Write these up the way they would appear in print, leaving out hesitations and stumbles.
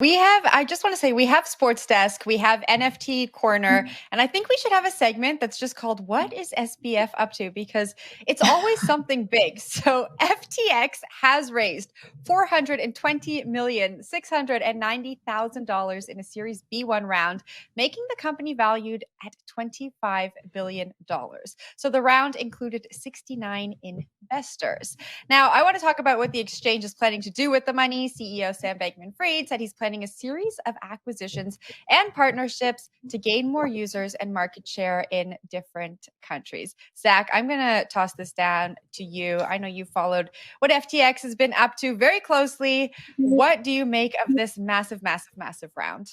I just want to say we have Sports Desk, we have NFT Corner, and I think we should have a segment that's just called What is SBF up to? Because it's always something big. So FTX has raised $420,690,000 in a Series B-1 round, making the company valued at $25 billion. So the round included 69 investors. Now, I want to talk about what the exchange is planning to do with the money. CEO Sam Bankman-Fried said he's planning a series of acquisitions and partnerships to gain more users and market share in different countries. Zach, I'm going to toss this down to you. I know you followed what FTX has been up to very closely. What do you make of this massive, massive, massive round?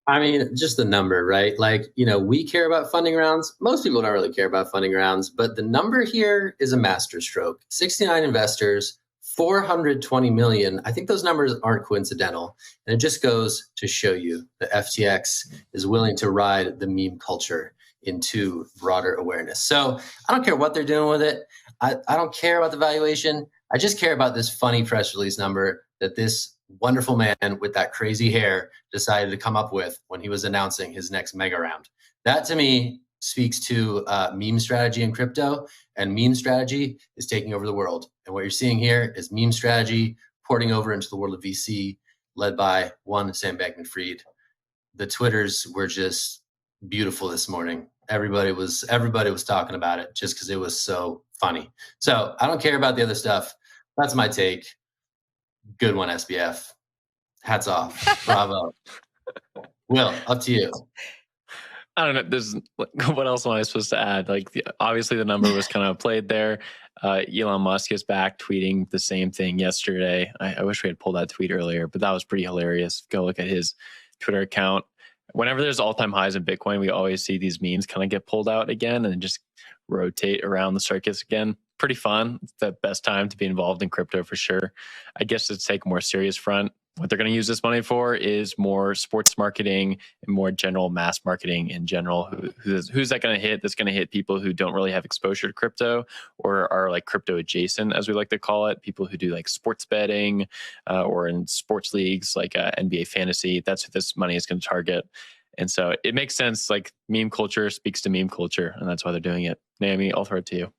I mean, just the number, right? Like, we care about funding rounds. Most people don't really care about funding rounds, but the number here is a masterstroke. 69 investors, 420 million. I think those numbers aren't coincidental. And it just goes to show you that FTX is willing to ride the meme culture into broader awareness. So I don't care what they're doing with it. I don't care about the valuation. I just care about this funny press release number that this wonderful man with that crazy hair decided to come up with when he was announcing his next mega round. That to me speaks to meme strategy in crypto, and meme strategy is taking over the world. And what you're seeing here is meme strategy porting over into the world of VC, led by one Sam Bankman-Fried. The Twitters were just beautiful this morning. Everybody was talking about it just because it was so funny. So I don't care about the other stuff. That's my take. Good one, SBF. Hats off. Bravo. Will, up to you. I don't know. What else am I supposed to add? Obviously the number was kind of played there. Elon Musk is back tweeting the same thing yesterday. I wish we had pulled that tweet earlier, but that was pretty hilarious. Go look at his Twitter account. Whenever there's all-time highs in Bitcoin, we always see these memes kind of get pulled out again and just rotate around the circus again. Pretty fun. It's the best time to be involved in crypto for sure. I guess to take a more serious front, what they're going to use this money for is more sports marketing and more general mass marketing in general. Who's that going to hit? That's going to hit people who don't really have exposure to crypto or are like crypto adjacent, as we like to call it. People who do like sports betting or in sports leagues like NBA fantasy. That's who this money is going to target. And so it makes sense. Like meme culture speaks to meme culture, and that's why they're doing it. Naomi, I'll throw it to you.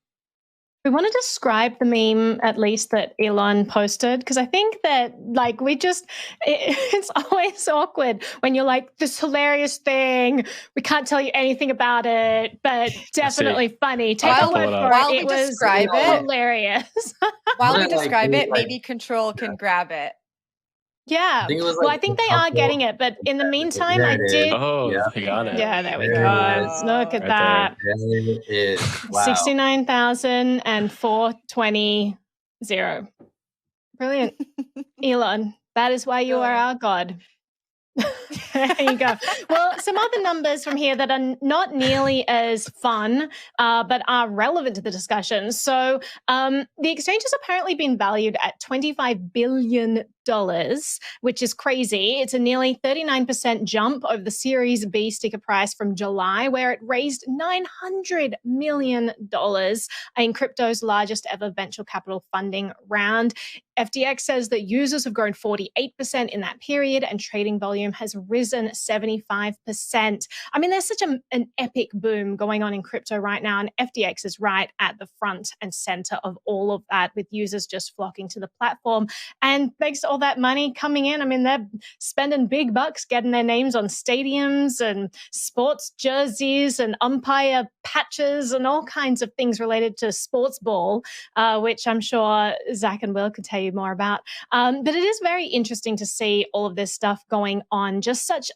We want to describe the meme, at least, that Elon posted, because I think that, it's always awkward when you're like, this hilarious thing, we can't tell you anything about it, but definitely funny. Take a word for it. It was hilarious. While we describe it, maybe Control can grab it. Yeah. I think they are getting it. But in the meantime, I did. Oh, they got it. Yeah, there we go. Look at that. There it is. Wow. 69,420. Brilliant. Elon, that is why you are our God. There you go. Well, some other numbers from here that are not nearly as fun, but are relevant to the discussion. So the exchange has apparently been valued at $25 billion, which is crazy. It's a nearly 39% jump over the Series B sticker price from July, where it raised $900 million in crypto's largest ever venture capital funding round. FTX says that users have grown 48% in that period and trading volume has risen 75%. I mean, there's such an epic boom going on in crypto right now, and FTX is right at the front and center of all of that, with users just flocking to the platform. And thanks to all that money coming in, I mean, they're spending big bucks getting their names on stadiums and sports jerseys and umpire patches and all kinds of things related to sports ball, which I'm sure Zach and Will could tell you more about. But it is very interesting to see all of this stuff going on, just such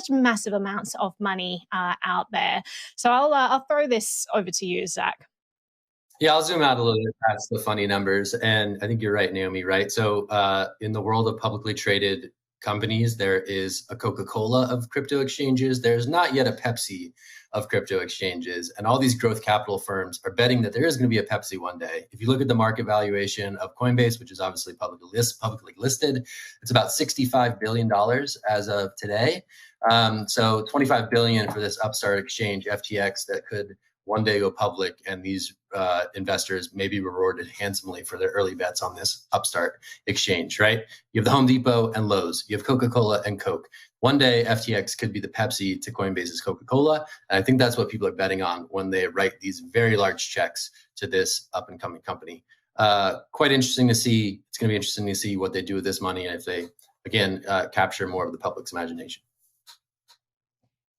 massive amounts of money out there. So I'll throw this over to you, Zach. Yeah, I'll zoom out a little bit past the funny numbers. And I think you're right, Naomi, right? So in the world of publicly traded companies, there is a Coca-Cola of crypto exchanges. There's not yet a Pepsi of crypto exchanges. And all these growth capital firms are betting that there is going to be a Pepsi one day. If you look at the market valuation of Coinbase, which is obviously publicly listed, it's about $65 billion as of today. So $25 billion for this upstart exchange, FTX, that could one day go public, and these investors may be rewarded handsomely for their early bets on this upstart exchange, right? You have the Home Depot and Lowe's. You have Coca-Cola and Coke. One day, FTX could be the Pepsi to Coinbase's Coca-Cola. And I think that's what people are betting on when they write these very large checks to this up-and-coming company. Quite interesting to see. It's going to be interesting to see what they do with this money and if they, again, capture more of the public's imagination.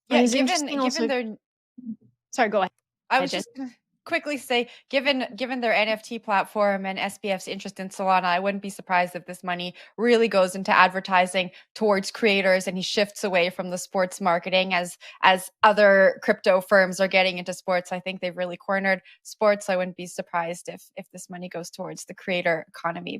Yeah, given their... Sorry, go ahead. I was just going to quickly say, given their NFT platform and SBF's interest in Solana, I wouldn't be surprised if this money really goes into advertising towards creators and he shifts away from the sports marketing as other crypto firms are getting into sports. I think they've really cornered sports. So I wouldn't be surprised if this money goes towards the creator economy.